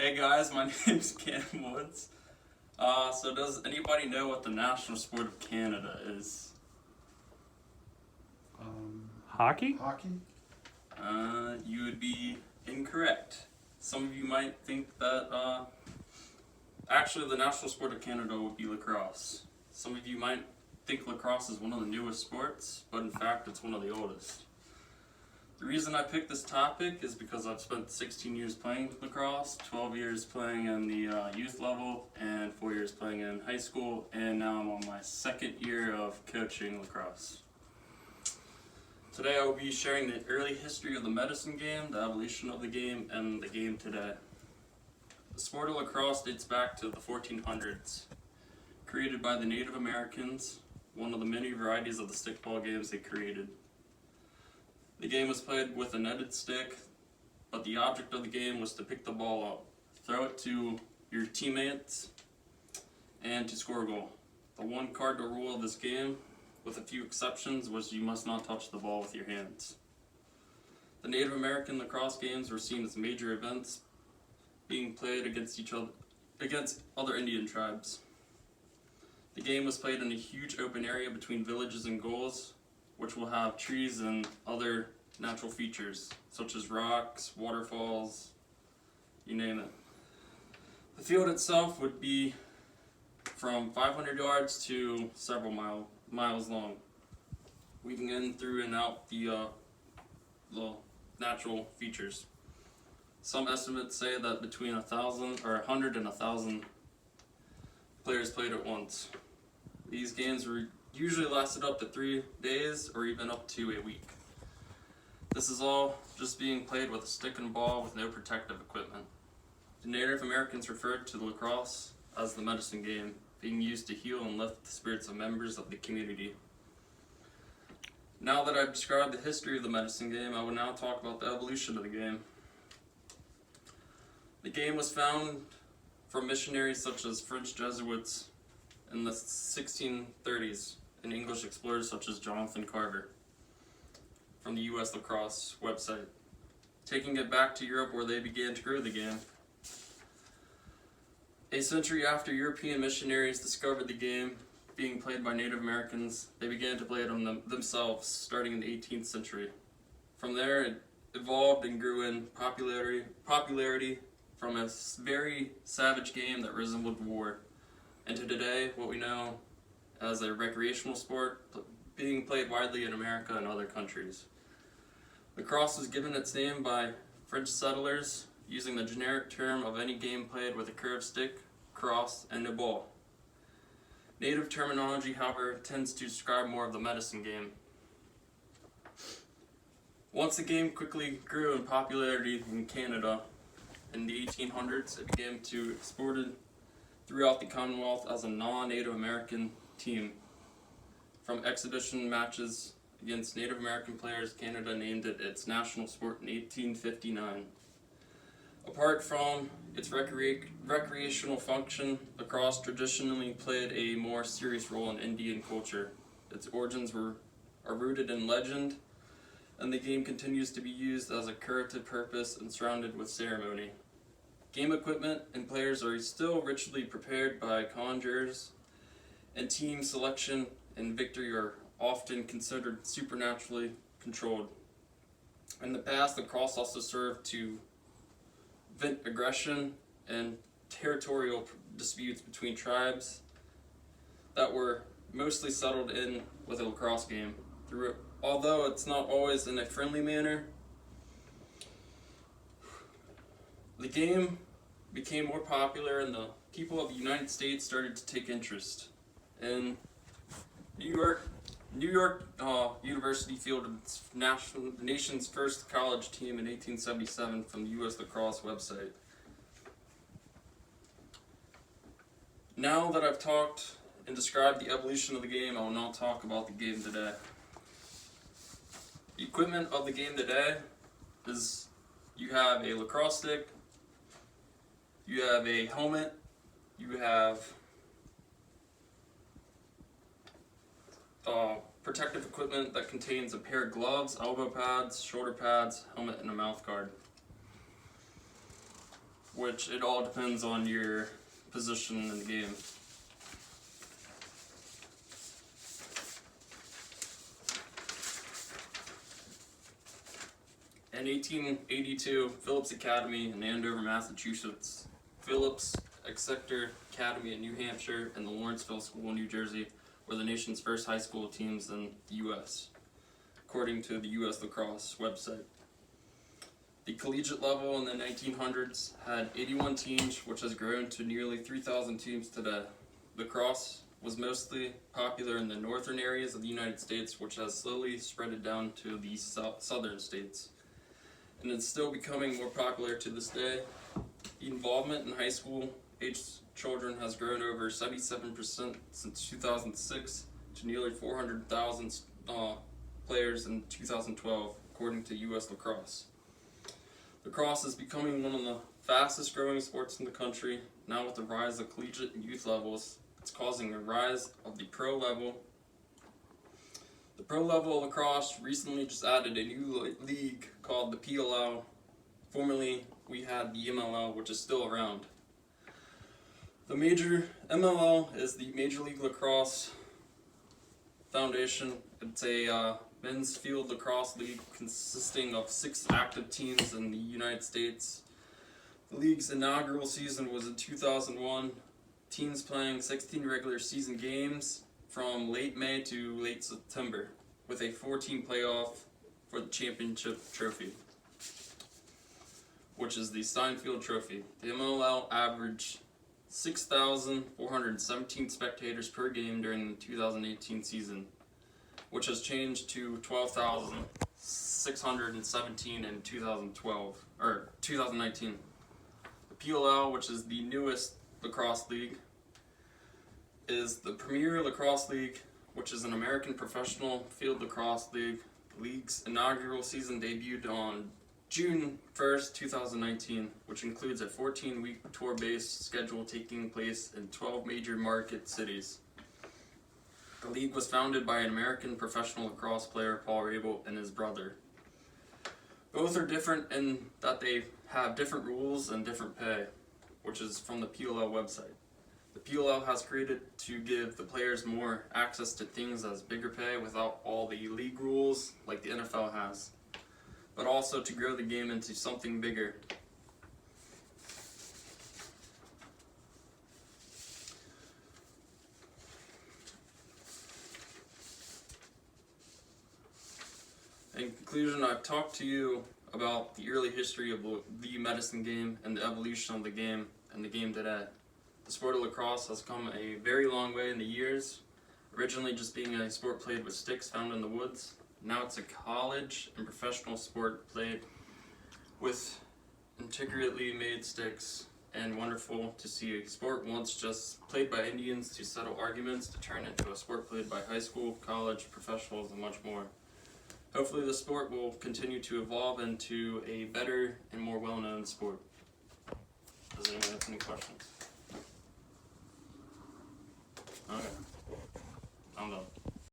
Hey guys, my name's Cam Woods. So does anybody know what the national sport of Canada is? Hockey? Hockey? You would be incorrect. Some of you might think that, actually the national sport of Canada would be lacrosse. Some of you might think lacrosse is one of the newest sports, but in fact it's one of the oldest. The reason I picked this topic is because I've spent 16 years playing lacrosse, 12 years playing in the youth level, and 4 years playing in high school, and now I'm on my second year of coaching lacrosse. Today I will be sharing the early history of the medicine game, the evolution of the game, and the game today. The sport of lacrosse dates back to the 1400s. Created by the Native Americans, one of the many varieties of the stickball games they created. The game was played with a netted stick, but the object of the game was to pick the ball up, throw it to your teammates, and to score a goal. The one cardinal rule of this game, with a few exceptions, was you must not touch the ball with your hands. The Native American lacrosse games were seen as major events being played against other Indian tribes. The game was played in a huge open area between villages and goals, which will have trees and other natural features, such as rocks, waterfalls, you name it. The field itself would be from 500 yards to several miles long, weaving in through and out the natural features. Some estimates say that between 100 and 1,000 players played at once. These games were usually lasted up to 3 days or even up to a week. This is all just being played with a stick and ball with no protective equipment. The Native Americans referred to the lacrosse as the medicine game, being used to heal and lift the spirits of members of the community. Now that I've described the history of the medicine game, I will now talk about the evolution of the game. The game was found from missionaries such as French Jesuits in the 1630s and English explorers such as Jonathan Carver from the U.S. Lacrosse website, taking it back to Europe where they began to grow the game. A century after European missionaries discovered the game being played by Native Americans, they began to play it themselves, starting in the 18th century. From there, it evolved and grew in popularity from a very savage game that resembled war, and to today, what we know as a recreational sport being played widely in America and other countries. Lacrosse was given its name by French settlers using the generic term of any game played with a curved stick, crosse, and a ball. Native terminology, however, tends to describe more of the medicine game. Once the game quickly grew in popularity in Canada in the 1800s, it began to exported throughout the Commonwealth as a non-Native American team. From exhibition matches against Native American players, Canada named it its national sport in 1859. Apart from its recreational function, lacrosse traditionally played a more serious role in Indian culture. Its origins are rooted in legend, and the game continues to be used as a curative purpose and surrounded with ceremony. Game equipment and players are still ritually prepared by conjurers, and team selection and victory are often considered supernaturally controlled. In the past, lacrosse also served to vent aggression and territorial disputes between tribes that were mostly settled in with a lacrosse game. Although it's not always in a friendly manner, the game became more popular and the people of the United States started to take interest. In New York University fielded the nation's first college team in 1877 from the U.S. Lacrosse website. Now that I've talked and described the evolution of the game, I will now talk about the game today. The equipment of the game today is you have a lacrosse stick, you have a helmet, you have protective equipment that contains a pair of gloves, elbow pads, shoulder pads, helmet, and a mouth guard. which it all depends on your position in the game. In 1882, Phillips Academy in Andover, Massachusetts, Phillips Exeter Academy in New Hampshire, and the Lawrenceville School in New Jersey were the nation's first high school teams in the U.S., according to the U.S. Lacrosse website. The collegiate level in the 1900s had 81 teams, which has grown to nearly 3,000 teams today. Lacrosse was mostly popular in the northern areas of the United States, which has slowly spread it down to the southern states. And it's still becoming more popular to this day. The involvement in high school aged children has grown over 77% since 2006 to nearly 400,000 players in 2012, according to U.S. Lacrosse. Lacrosse is becoming one of the fastest growing sports in the country. Now with the rise of collegiate and youth levels, it's causing a rise of the pro level. The pro level of lacrosse recently just added a new league called the PLL. Formerly, we had the MLL, which is still around. The major MLL is the Major League Lacrosse Foundation. It's a men's field lacrosse league consisting of 6 active teams in the United States. The league's inaugural season was in 2001. Teams playing 16 regular season games from late May to late September, with a 4-team playoff for the championship trophy, which is the Steinfeld Trophy. The MLL averaged 6,417 spectators per game during the 2018 season, which has changed to 12,617 in 2019. The PLL, which is the newest lacrosse league, is the Premier Lacrosse League, which is an American professional field lacrosse league. The league's inaugural season debuted on June 1st, 2019, which includes a 14-week tour-based schedule taking place in 12 major market cities. The league was founded by an American professional lacrosse player, Paul Rabel, and his brother. Both are different in that they have different rules and different pay, which is from the PLL website. The PLL has created to give the players more access to things as bigger pay without all the league rules like the NFL has, but also to grow the game into something bigger. In conclusion, I've talked to you about the early history of the medicine game and the evolution of the game and the game today. The sport of lacrosse has come a very long way in the years, originally just being a sport played with sticks found in the woods. Now it's a college and professional sport played with intricately made sticks, and wonderful to see a sport once just played by Indians to settle arguments to turn into a sport played by high school, college, professionals, and much more. Hopefully the sport will continue to evolve into a better and more well-known sport. Does anyone have any questions? Okay. I'm done.